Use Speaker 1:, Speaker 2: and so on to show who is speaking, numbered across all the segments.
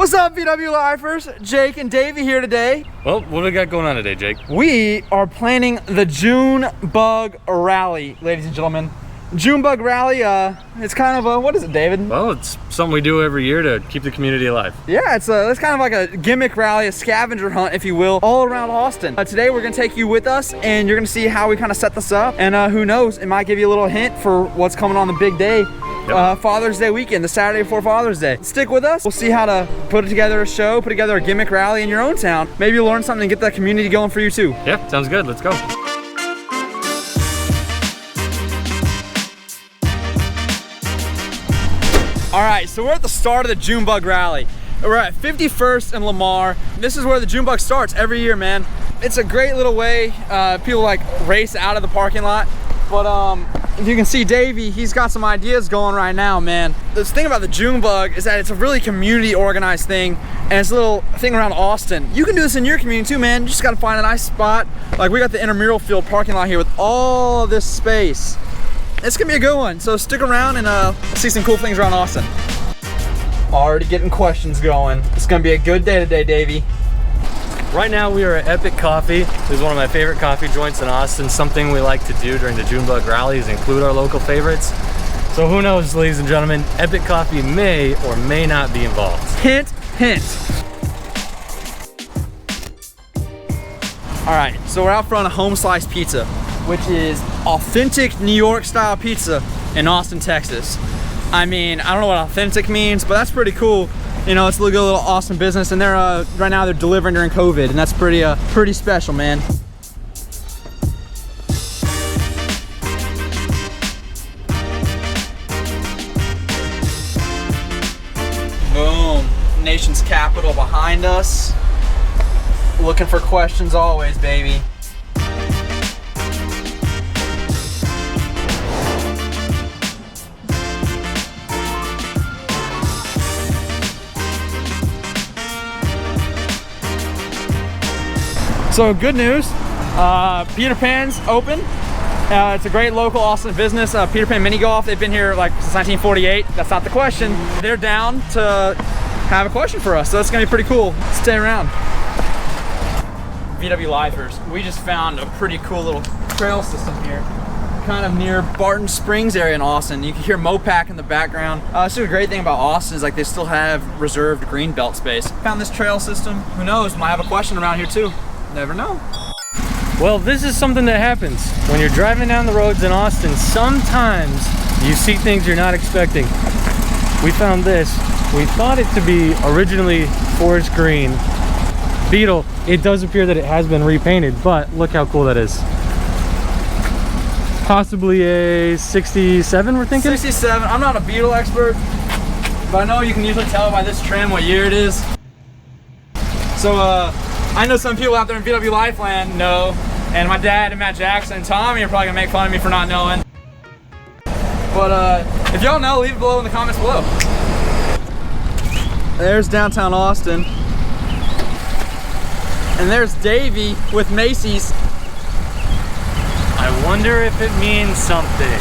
Speaker 1: What's up, VW Lifers? Jake and Davey here today.
Speaker 2: Well, what do we got going on today, Jake?
Speaker 1: We are planning the June Bug Rally, ladies and gentlemen. June Bug Rally, it's kind of a, what is it, David?
Speaker 2: Well, it's something we do every year to keep the community alive.
Speaker 1: Yeah, it's kind of like a gimmick rally, a scavenger hunt, if you will, all around Austin. Today, we're gonna take you with us, and you're gonna see how we kind of set this up. And who knows, it might give you a little hint for what's coming on the big day. Father's Day weekend, the Saturday before Father's Day. Stick with us. We'll see how to put together a show, put together a gimmick rally in your own town. Maybe you'll learn something and get that community going for you too.
Speaker 2: Yeah, sounds good. Let's go.
Speaker 1: All right, so we're at the start of the June Bug Rally. We're at 51st and Lamar. This is where the June Bug starts every year, man. It's a great little way. People like race out of the parking lot. But if you can see Davey, he's got some ideas going right now, man. The thing about the June Bug is that it's a really community organized thing, and it's a little thing around Austin. You can do this in your community too, man. You just gotta find a nice spot. Like we got the intramural field parking lot here with all this space. It's gonna be a good one, so stick around and see some cool things around Austin. Already getting questions going. It's gonna be a good day today, Davey.
Speaker 2: Right now we are at Epic Coffee. This is one of my favorite coffee joints in Austin. Something we like to do during the June Bug Rally is include our local favorites. So who knows, ladies and gentlemen, Epic Coffee may or may not be involved.
Speaker 1: Hint, hint. All right, so we're out front of Home Slice Pizza, which is authentic New York style pizza in Austin, Texas. I mean, I don't know what authentic means, but that's pretty cool. You know, it's a little Austin business, and they're right now they're delivering during COVID, and that's pretty special, man. Boom, nation's capital behind us. Looking for questions always, baby. So good news, Peter Pan's open. It's a great local Austin business. Peter Pan Mini Golf, they've been here like since 1948. That's not the question. They're down to have a question for us, so it's gonna be pretty cool. Stay around. VW Lifers, we just found a pretty cool little trail system here, kind of near Barton Springs area in Austin. You can hear Mopac in the background. It's a great thing about Austin is like they still have reserved green belt space. Found this trail system. Who knows, might have a question around here too. Never know.
Speaker 2: Well, this is something that happens when you're driving down the roads in Austin. Sometimes you see things you're not expecting. We found this. We thought it to be originally forest green. Beetle, it does appear that it has been repainted, but look how cool that is. Possibly a 67, we're thinking?
Speaker 1: 67. I'm not a Beetle expert, but I know you can usually tell by this trim what year it is. So, I know some people out there in VW Lifeland know, and my dad and Matt Jackson and Tommy are probably gonna make fun of me for not knowing. But if y'all know, leave it below in the comments below. There's downtown Austin. And there's Davey with Macy's.
Speaker 2: I wonder if it means something.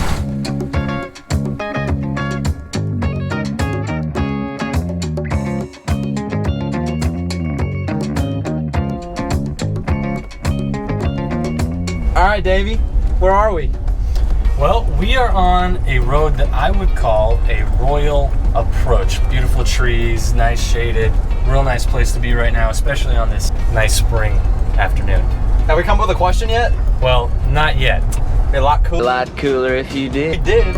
Speaker 1: All right, Davey, where are we?
Speaker 2: Well, we are on a road that I would call a royal approach. Beautiful trees, nice shaded, real nice place to be right now, especially on this nice spring afternoon.
Speaker 1: Have we come up with a question yet?
Speaker 2: Well, not yet.
Speaker 1: Be a lot cooler.
Speaker 3: A lot cooler if you did.
Speaker 1: We did.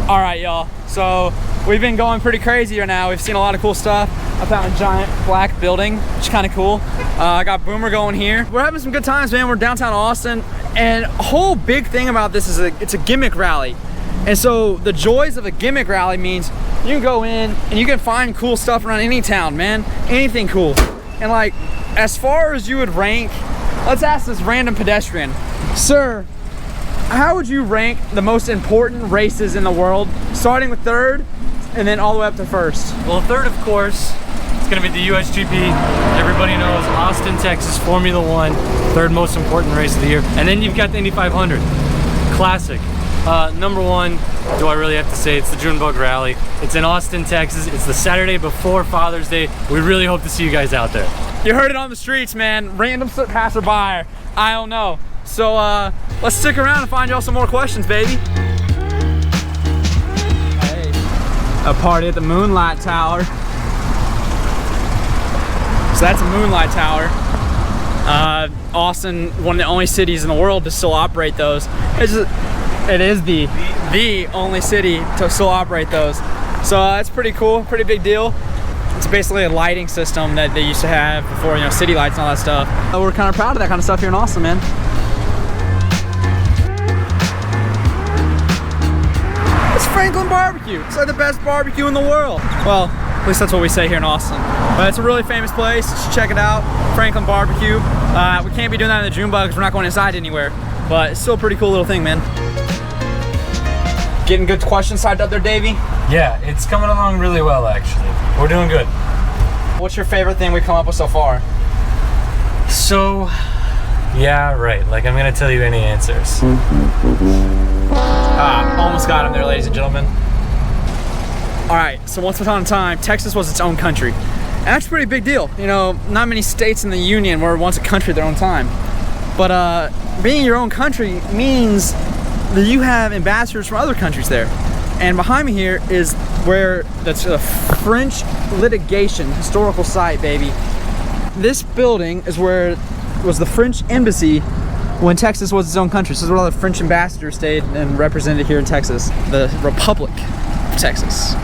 Speaker 1: All right, y'all. So we've been going pretty crazy right now. We've seen a lot of cool stuff. I found a giant black building, which is kind of cool. I got Boomer going here. We're having some good times, man. We're downtown Austin, and a whole big thing about this is it's a gimmick rally. And so the joys of a gimmick rally means you can go in and you can find cool stuff around any town, man. Anything cool. And like, as far as you would rank, let's ask this random pedestrian. Sir, how would you rank the most important races in the world, starting with third and then all the way up to first?
Speaker 2: Well, third, of course, it's gonna be the USGP. Everybody knows Austin, Texas, Formula One, third most important race of the year. And then you've got the Indy 500, classic. Number one, do I really have to say, it's the Junebug Rally. It's in Austin, Texas. It's the Saturday before Father's Day. We really hope to see you guys out there.
Speaker 1: You heard it on the streets, man. Random passerby, I don't know. So let's stick around and find y'all some more questions, baby. Hey, a party at the Moonlight Tower. So that's a Moonlight Tower. Austin, one of the only cities in the world to still operate those. It is the only city to still operate those. So that's pretty cool, pretty big deal. It's basically a lighting system that they used to have before, you know, city lights and all that stuff. We're kind of proud of that kind of stuff here in Austin, man. It's Franklin Barbecue. It's like the best barbecue in the world. Well, at least that's what we say here in Austin. But it's a really famous place. You should check it out. Franklin Barbecue. We can't be doing that in the Junebug because we're not going inside anywhere. But it's still a pretty cool little thing, man. Getting good questions typed up there, Davey?
Speaker 2: Yeah, it's coming along really well, actually. We're doing good.
Speaker 1: What's your favorite thing we've come up with so far?
Speaker 2: So, yeah, right. Like, I'm gonna tell you any answers.
Speaker 1: Almost got him there, ladies and gentlemen. All right, so once upon a time, Texas was its own country. And that's a pretty big deal. You know, not many states in the Union were once a country at their own time. But being your own country means that you have ambassadors from other countries there. And behind me here is where that's a French litigation historical site, baby. This building is where was the French embassy when Texas was its own country. So this is where all the French ambassadors stayed and represented here in Texas, the Republic of Texas.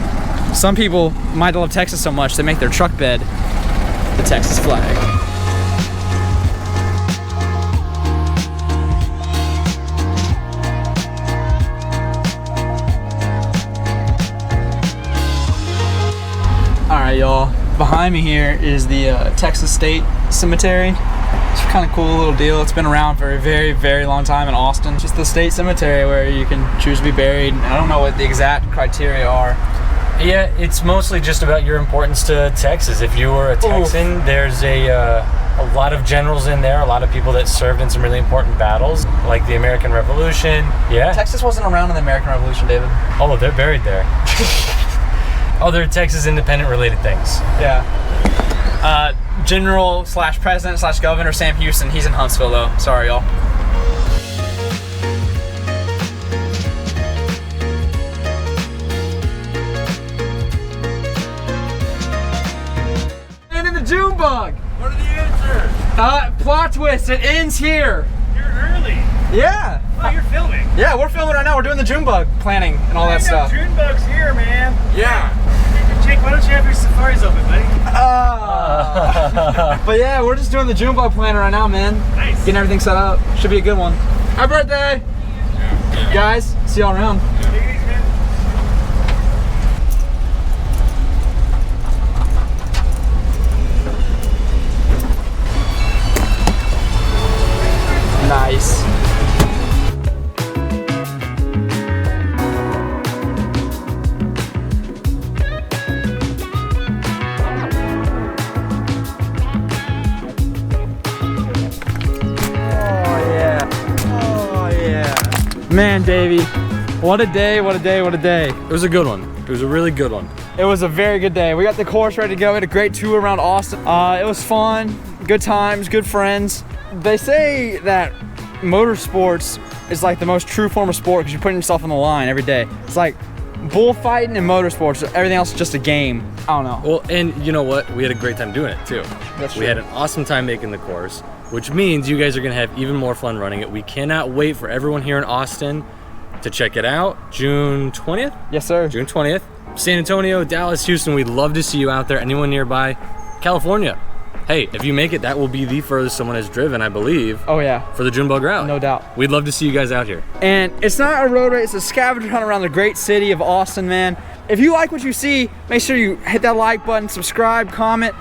Speaker 1: Some people might love Texas so much they make their truck bed the Texas flag. Alright, y'all, behind me here is the Texas State Cemetery. It's a kind of cool little deal. It's been around for a very, very long time in Austin. Just the state cemetery where you can choose to be buried. I don't know what the exact criteria are.
Speaker 2: Yeah, it's mostly just about your importance to Texas. If you were a Texan, there's a lot of generals in there, a lot of people that served in some really important battles, like the American Revolution. Yeah.
Speaker 1: Texas wasn't around in the American Revolution, David.
Speaker 2: Oh, they're buried there. Other Texas independent related things.
Speaker 1: Yeah. General / president / governor Sam Houston. He's in Huntsville though. Sorry, y'all. And in the Junebug.
Speaker 3: What are the answers?
Speaker 1: Plot twist. It ends here.
Speaker 3: You're early.
Speaker 1: Yeah.
Speaker 3: Oh, you're filming.
Speaker 1: Yeah, we're filming right now. We're doing the Junebug planning and all that stuff.
Speaker 3: Junebug's here, man.
Speaker 1: Yeah.
Speaker 3: Jake, why don't you have your safaris open, buddy?
Speaker 1: But yeah, we're just doing the Junebug planner right now, man.
Speaker 3: Nice.
Speaker 1: Getting everything set up. Should be a good one. Happy birthday! Yeah. Guys, see y'all around.
Speaker 3: Take it easy, man.
Speaker 1: Nice. Man, Davey, what a day, what a day, what a day.
Speaker 2: It was a good one. It was a really good one.
Speaker 1: It was a very good day. We got the course ready to go. We had a great tour around Austin. It was fun, good times, good friends. They say that motorsports is like the most true form of sport because you're putting yourself on the line every day. It's like bullfighting and motorsports. Everything else is just a game. I don't know.
Speaker 2: Well, and you know what? We had a great time doing it too.
Speaker 1: That's
Speaker 2: We
Speaker 1: true.
Speaker 2: had an awesome time making the course, which means you guys are gonna have even more fun running it. We cannot wait for everyone here in Austin to check it out. June 20th?
Speaker 1: Yes, sir.
Speaker 2: June 20th. San Antonio, Dallas, Houston, we'd love to see you out there. Anyone nearby? California. Hey, if you make it, that will be the furthest someone has driven, I believe,
Speaker 1: Oh yeah,
Speaker 2: for the Junebug Rally.
Speaker 1: no doubt.
Speaker 2: We'd love to see you guys out here.
Speaker 1: And it's not a road race, it's a scavenger hunt around the great city of Austin, man. If you like what you see, make sure you hit that like button, subscribe, comment.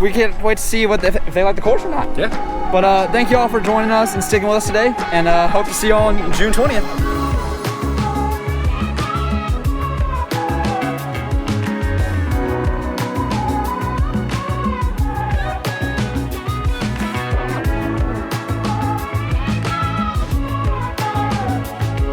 Speaker 1: We can't wait to see if they like the course or not.
Speaker 2: Yeah.
Speaker 1: But thank you all for joining us and sticking with us today, and hope to see you all on June 20th.